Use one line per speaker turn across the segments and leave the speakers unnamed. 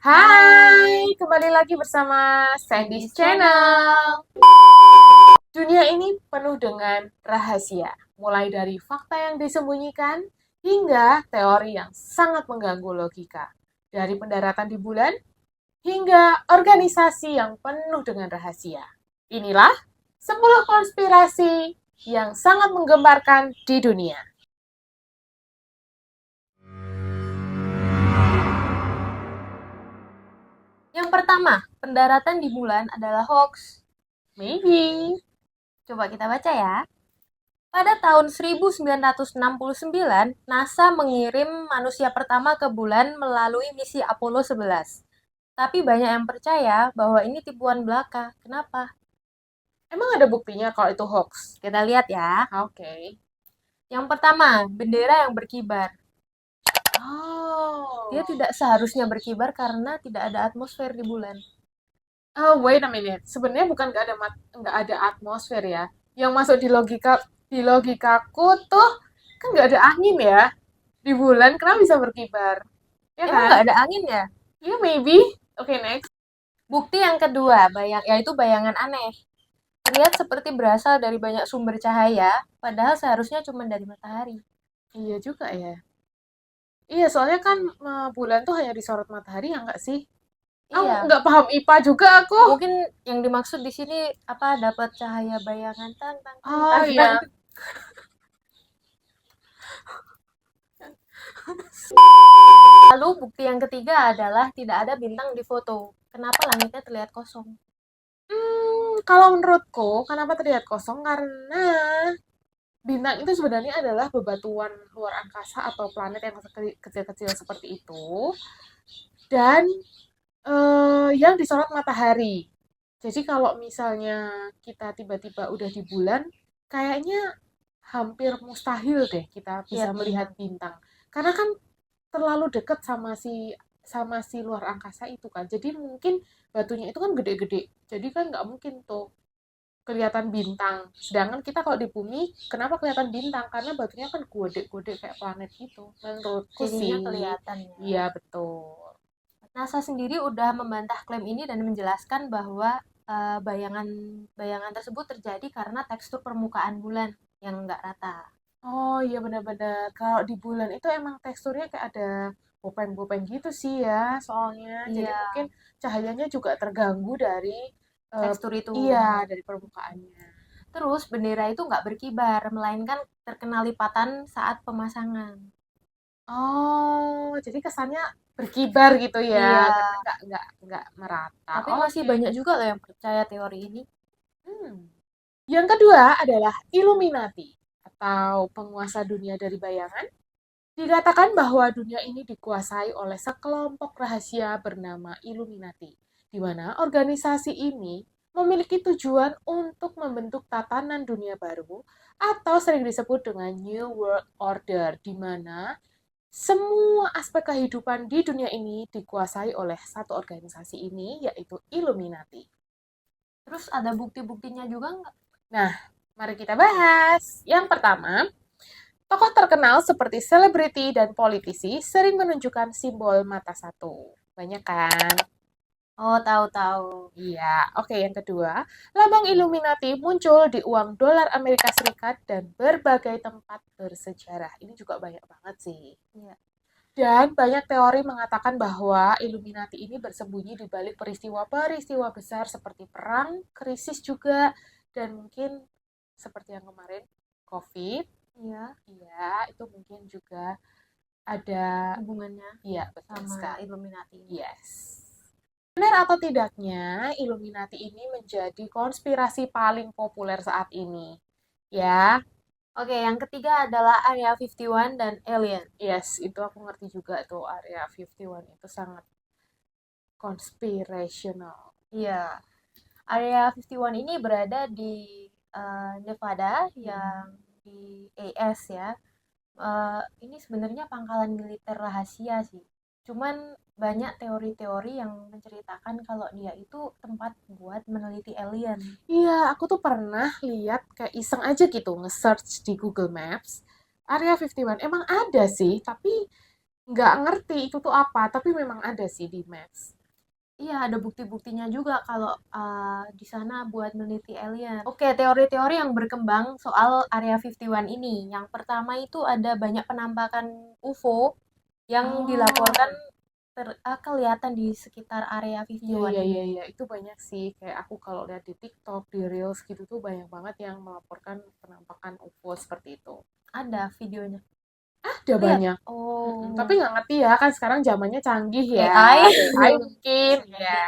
Hai,
Hai,
kembali lagi bersama Sandy's
Sandy's
Channel.
Channel.
Dunia ini penuh dengan rahasia, mulai dari fakta yang disembunyikan hingga teori yang sangat mengganggu logika. Dari pendaratan di bulan hingga organisasi yang penuh dengan rahasia. Inilah 10 konspirasi yang sangat menggemparkan di dunia.
Yang pertama, pendaratan di bulan adalah hoax.
Maybe.
Coba kita baca ya. Pada tahun 1969, NASA mengirim manusia pertama ke bulan melalui misi Apollo 11. Tapi banyak yang percaya bahwa ini tipuan belaka. Kenapa?
Emang ada buktinya kalau itu hoax?
Kita lihat ya.
Oke.
Yang pertama, bendera yang berkibar. Dia
Oh.
tidak seharusnya berkibar karena tidak ada atmosfer di bulan.
Oh, wait a minute. Sebenarnya bukan nggak ada atmosfer ya. Yang masuk di logikaku tuh kan nggak ada angin ya di bulan. Kenapa bisa berkibar? Ya
Emang
kan?
nggak ada angin ya?
Ya maybe. Oke, next.
Bukti yang kedua, yaitu bayangan aneh. Terlihat seperti berasal dari banyak sumber cahaya, padahal seharusnya cuma dari matahari.
Iya juga ya. Iya, soalnya kan bulan tuh hanya disorot matahari ya nggak sih? Ah,
Iya,
nggak paham IPA juga aku.
mungkin yang dimaksud di sini apa dapat cahaya bayangan tang tang tang
Oh
tang tang.
iya.
Lalu bukti yang ketiga adalah tidak ada bintang di foto. Kenapa langitnya terlihat kosong?
Kalau menurutku, kenapa terlihat kosong? Karena bintang itu sebenarnya adalah bebatuan luar angkasa atau planet yang kecil-kecil seperti itu dan yang disorot matahari. Jadi kalau misalnya kita tiba-tiba udah di bulan, kayaknya hampir mustahil deh kita bisa
Lihat
melihat
bintang.
bintang. Karena kan terlalu dekat sama si luar angkasa itu kan. Jadi mungkin batunya itu kan gede-gede. Jadi kan nggak mungkin tuh kelihatan bintang. Sedangkan kita kalau di bumi, kenapa kelihatan bintang? Karena batunya kan gede-gede kayak planet gitu. Menurutku
Jadinya
sih,
kelihatan ya.
iya betul.
NASA sendiri udah membantah klaim ini dan menjelaskan bahwa bayangan bayangan tersebut terjadi karena tekstur permukaan bulan yang nggak rata.
Oh iya benar-benar. Kalau di bulan itu emang teksturnya kayak ada bopeng-bopeng gitu sih ya, soalnya. Jadi
Iya,
mungkin cahayanya juga terganggu dari eh,
tekstur itu.
iya dari permukaannya.
Terus bendera itu nggak berkibar, melainkan terkena lipatan saat pemasangan.
Oh, jadi kesannya berkibar gitu ya,
Iya,
karena nggak merata.
tapi masih
Oke.
banyak juga loh yang percaya teori ini.
Hmm. Yang kedua adalah Illuminati atau penguasa dunia dari bayangan. Dikatakan bahwa dunia ini dikuasai oleh sekelompok rahasia bernama Illuminati, di mana organisasi ini memiliki tujuan untuk membentuk tatanan dunia baru atau sering disebut dengan New World Order, di mana semua aspek kehidupan di dunia ini dikuasai oleh satu organisasi ini, yaitu Illuminati.
Terus ada bukti-buktinya juga nggak?
Nah, mari kita bahas. Yang pertama, tokoh terkenal seperti selebriti dan politisi sering menunjukkan simbol mata satu. Banyak kan?
Oh, tahu-tahu.
Iya, oke. Yang kedua, lambang Illuminati muncul di uang dolar Amerika Serikat dan berbagai tempat bersejarah. Ini juga banyak banget sih.
Iya.
Dan banyak teori mengatakan bahwa Illuminati ini bersembunyi di balik peristiwa-peristiwa besar seperti perang, krisis juga, dan mungkin seperti yang kemarin, COVID.
Iya,
Iya, itu mungkin juga ada,
hubungannya
iya betul
sama
sekali.
Illuminati ini.
Yes. Benar atau tidaknya, Illuminati ini menjadi konspirasi paling populer saat ini. Ya,
Oke, yang ketiga adalah Area 51 dan Alien.
yes, itu aku ngerti juga tuh Area 51 itu sangat conspirational.
Iya, Area 51 ini berada di Nevada yang
Mm-mm.
di AS ya. Ini sebenarnya pangkalan militer rahasia sih. Cuman banyak teori-teori yang menceritakan kalau dia itu tempat buat meneliti alien.
Iya, aku tuh pernah lihat kayak iseng aja gitu nge-search di Google Maps. Area 51 emang ada sih, tapi nggak ngerti itu tuh apa, tapi memang ada sih di Maps.
Iya, ada bukti-buktinya juga kalau di sana buat meneliti alien. Oke, teori-teori yang berkembang soal Area 51 ini. Yang pertama itu ada banyak penampakan UFO yang dilaporkan
Oh,
kelihatan di sekitar Area
iya
51
iya iya
ini.
iya, itu banyak sih. Kayak aku kalau lihat di TikTok, di Reels gitu tuh banyak banget yang melaporkan penampakan UFO seperti itu.
Ada videonya.
Ada
Lihat.
banyak. Tapi
Oh,
nggak ngerti ya, kan sekarang zamannya canggih ya.
AI.
AI mungkin, ya.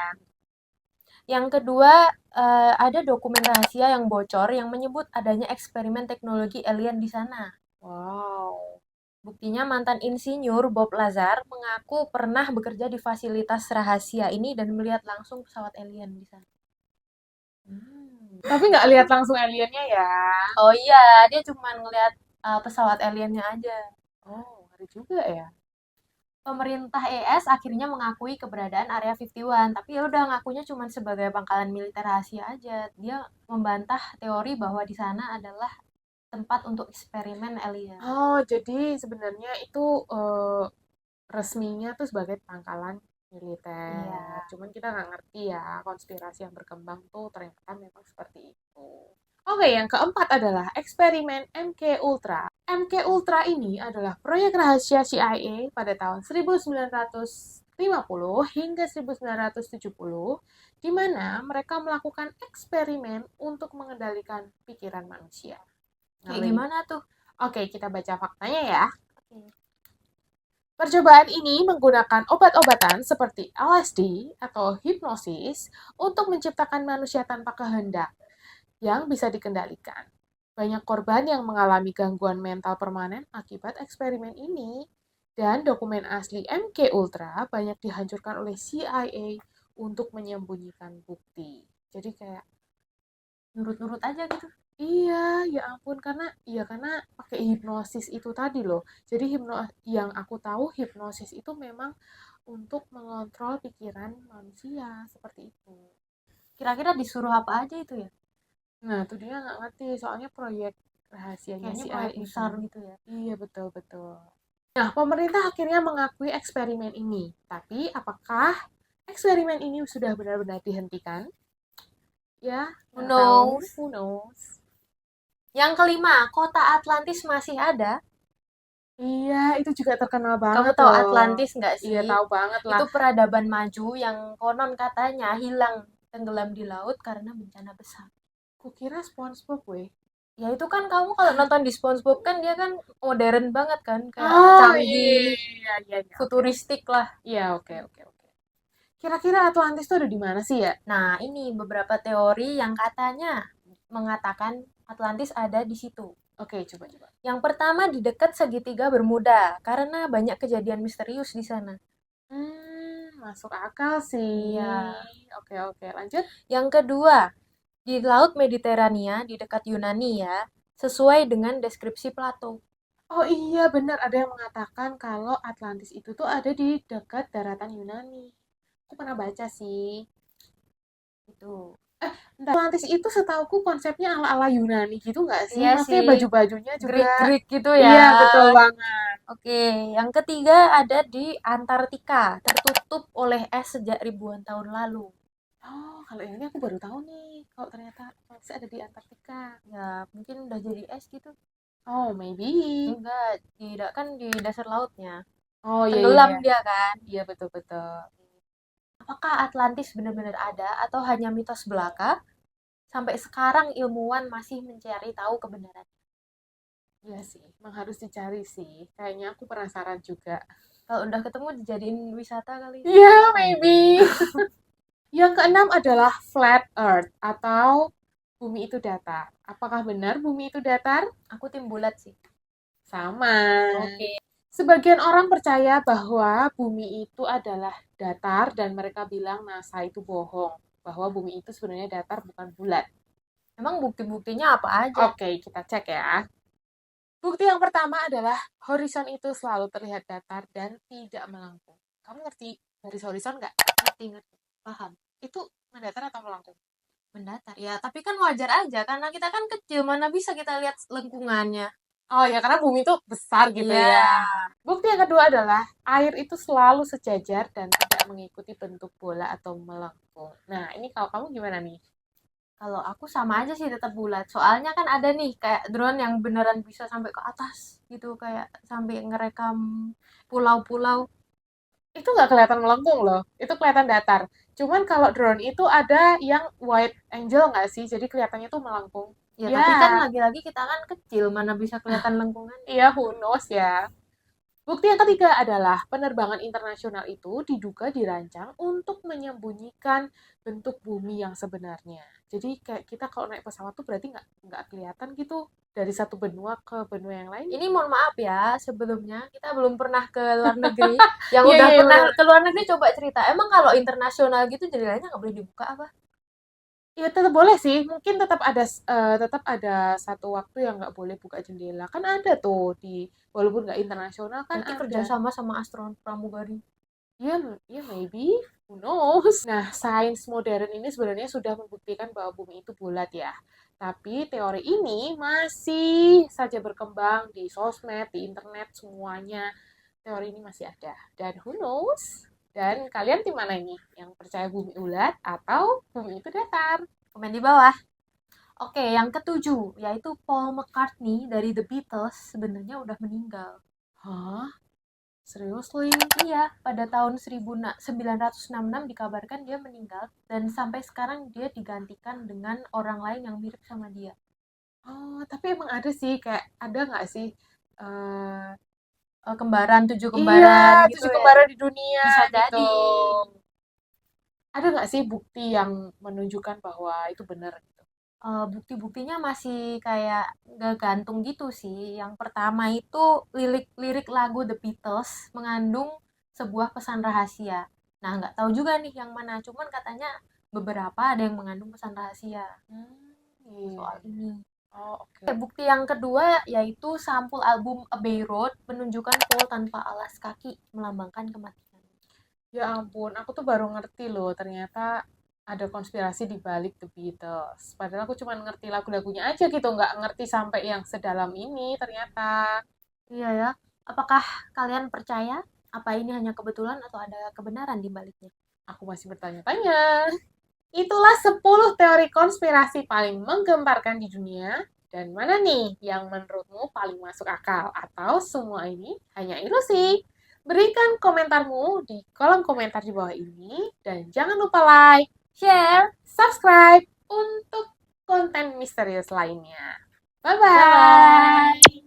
Yang kedua, ada dokumen rahasia yang bocor yang menyebut adanya eksperimen teknologi alien di sana.
Wow.
Buktinya mantan insinyur Bob Lazar mengaku pernah bekerja di fasilitas rahasia ini dan melihat langsung pesawat alien di sana.
Tapi nggak lihat langsung aliennya ya.
Oh iya, dia cuma ngelihat pesawat aliennya aja.
Oh, ngeri juga ya.
Pemerintah ES akhirnya mengakui keberadaan Area 51, tapi ya udah ngakunya cuma sebagai pangkalan militer rahasia aja. Dia membantah teori bahwa di sana adalah tempat untuk eksperimen alien.
Oh, jadi sebenarnya itu eh, resminya tuh sebagai pangkalan
Iya.
militer. Cuman kita nggak ngerti ya, konspirasi yang berkembang tuh ternyata memang seperti itu. Oke, yang keempat adalah eksperimen MK Ultra. MK Ultra ini adalah proyek rahasia CIA pada tahun 1950 hingga 1970, di mana mereka melakukan eksperimen untuk mengendalikan pikiran manusia.
Kayak
Ngeri.
gimana tuh?
Oke, kita baca faktanya ya.
Oke.
Percobaan ini menggunakan obat-obatan seperti LSD atau hipnosis untuk menciptakan manusia tanpa kehendak yang bisa dikendalikan. Banyak korban yang mengalami gangguan mental permanen akibat eksperimen ini, dan dokumen asli MK Ultra banyak dihancurkan oleh CIA untuk menyembunyikan bukti. Jadi kayak
Nurut-nurut aja gitu.
iya, ya ampun, karena pakai hipnosis itu tadi loh. Jadi yang aku tahu hipnosis itu memang untuk mengontrol pikiran manusia seperti itu.
Kira-kira disuruh apa aja itu ya?
Nah, itu dia nggak ngerti soalnya proyek rahasianya
Kayaknya proyek
CIA
besar
kan.
gitu ya.
Iya, betul betul. Nah, pemerintah akhirnya mengakui eksperimen ini. Tapi apakah eksperimen ini sudah benar-benar dihentikan? Ya,
Who
nggak tahu.
knows?
Who knows?
Yang kelima, kota Atlantis masih ada.
Iya, itu juga terkenal
Kamu
banget
tahu
loh.
Atlantis nggak
Iya,
sih?
tahu banget lah.
Itu peradaban maju yang konon katanya hilang tenggelam di laut karena bencana besar.
Kukira SpongeBob, weh.
Ya itu kan kamu kalau nonton di SpongeBob kan dia kan modern banget kan, kayak
Oh, iya, iya,
canggih,
iya, iya, iya. Oke, oke.
futuristik lah.
Iya, oke, oke, oke. Kira-kira Atlantis tuh ada di mana sih ya?
Nah, ini beberapa teori yang katanya mengatakan Atlantis ada di situ.
Oke, coba, coba.
Yang pertama di dekat segitiga Bermuda, karena banyak kejadian misterius di sana.
Masuk akal sih.
Iya.
Oke, oke. Lanjut.
Yang kedua, di Laut Mediterania di dekat Yunani ya, sesuai dengan deskripsi Plato.
Oh iya, benar. Ada yang mengatakan kalau Atlantis itu tuh ada di dekat daratan Yunani. Aku pernah baca sih.
Itu.
Bentar, Atlantis itu setauku konsepnya ala-ala Yunani gitu nggak sih?
Iya
Maksudnya
sih,
baju-bajunya juga.
Greek-Greek gitu ya.
Iya, betul banget.
Oke, yang ketiga ada di Antartika, tertutup oleh es sejak ribuan tahun lalu.
Oh, kalau yang ini aku baru tahu nih. Kalau ternyata Atlantis ada di Antartika.
Ya, mungkin udah jadi es gitu.
Oh, maybe.
Enggak, tidak kan di dasar lautnya.
Oh, iya, iya,
Tenggelam
iya.
dia kan.
Iya, betul-betul.
Apakah Atlantis benar-benar ada atau hanya mitos belaka? Sampai sekarang ilmuwan masih mencari tahu kebenaran.
Iya sih, emang harus dicari sih. Kayaknya aku penasaran juga.
Kalau udah ketemu dijadiin wisata kali.
Iya, maybe. Yang keenam adalah flat earth atau bumi itu datar. Apakah benar bumi itu datar?
Aku tim bulat sih.
Sama.
Oke.
Sebagian orang percaya bahwa bumi itu adalah datar dan mereka bilang NASA itu bohong. Bahwa bumi itu sebenarnya datar bukan bulat.
Emang bukti-buktinya apa aja?
Oke, kita cek ya. Bukti yang pertama adalah horizon itu selalu terlihat datar dan tidak melengkung. Kamu ngerti garis horizon nggak?
Ngerti, ngerti. Paham.
Itu mendatar atau melengkung?
Mendatar. Ya, tapi kan wajar aja karena kita kan kecil, mana bisa kita lihat lengkungannya.
Oh ya, karena bumi itu besar gitu
Iya.
ya. Bukti yang kedua adalah air itu selalu sejajar dan tidak mengikuti bentuk bola atau melengkung. Nah, ini kalau kamu gimana nih?
Kalau aku sama aja sih tetap bulat. Soalnya kan ada nih kayak drone yang beneran bisa sampai ke atas gitu, kayak sampai ngerekam pulau-pulau.
Itu nggak kelihatan melengkung loh, itu kelihatan datar. Cuman kalau drone itu ada yang wide angle nggak sih, jadi kelihatannya tuh melengkung.
Ya,
Ya,
tapi kan lagi-lagi kita kan kecil, mana bisa kelihatan lengkungannya.
iya who knows ya. Bukti yang ketiga adalah penerbangan internasional itu diduga dirancang untuk menyembunyikan bentuk bumi yang sebenarnya. Jadi kayak kita kalau naik pesawat tuh berarti nggak kelihatan gitu dari satu benua ke benua yang lain.
Ini mohon maaf ya, sebelumnya kita belum pernah ke luar negeri. Yang
Iya
udah
iya iya,
pernah
benar.
ke luar negeri coba cerita. Emang kalau internasional gitu jendelanya nggak boleh dibuka apa?
Ya tetap boleh sih, mungkin tetap ada satu waktu yang nggak boleh buka jendela. Kan ada tuh di walaupun nggak internasional kan
Berarti
ada.
kerjasama sama astronot pramugari.
Ya, ya maybe, who knows. Nah, sains modern ini sebenarnya sudah membuktikan bahwa bumi itu bulat ya. Tapi teori ini masih saja berkembang di sosmed, di internet, semuanya. Teori ini masih ada. Dan who knows? Dan kalian di mana ini? Yang percaya bumi ulat atau bumi itu datar?
Komen di bawah. Oke, yang ketujuh, yaitu Paul McCartney dari The Beatles sebenarnya udah meninggal.
Hah? Seriously?
Iya, pada tahun 1966 dikabarkan dia meninggal dan sampai sekarang dia digantikan dengan orang lain yang mirip sama dia.
Oh, tapi emang ada sih, kayak ada nggak sih? eh
Kembaran, tujuh
iya,
kembaran gitu
7
ya.
kembaran di dunia
Bisa
gitu.
jadi.
Ada nggak sih bukti yang menunjukkan bahwa itu benar gitu?
Bukti-buktinya masih kayak nggak gantung gitu sih. Yang pertama itu lirik-lirik lagu The Beatles mengandung sebuah pesan rahasia. Nah, nggak tahu juga nih yang mana. Cuman katanya beberapa ada yang mengandung pesan rahasia
Iya.
soal ini.
Oh, oke.
Bukti yang kedua yaitu sampul album Abbey Road menunjukkan Paul tanpa alas kaki melambangkan kematian.
Ya ampun, aku tuh baru ngerti loh, ternyata ada konspirasi di balik The Beatles. Padahal aku cuma ngerti lagu-lagunya aja gitu, nggak ngerti sampai yang sedalam ini ternyata.
Iya ya. Apakah kalian percaya apa ini hanya kebetulan atau ada kebenaran di baliknya?
Aku masih bertanya-tanya. Itulah 10 teori konspirasi paling menggemparkan di dunia. Dan mana nih yang menurutmu paling masuk akal? Atau semua ini hanya ilusi? Berikan komentarmu di kolom komentar di bawah ini. Dan jangan lupa like, share, subscribe untuk konten misterius lainnya.
Bye bye.
Bye-bye!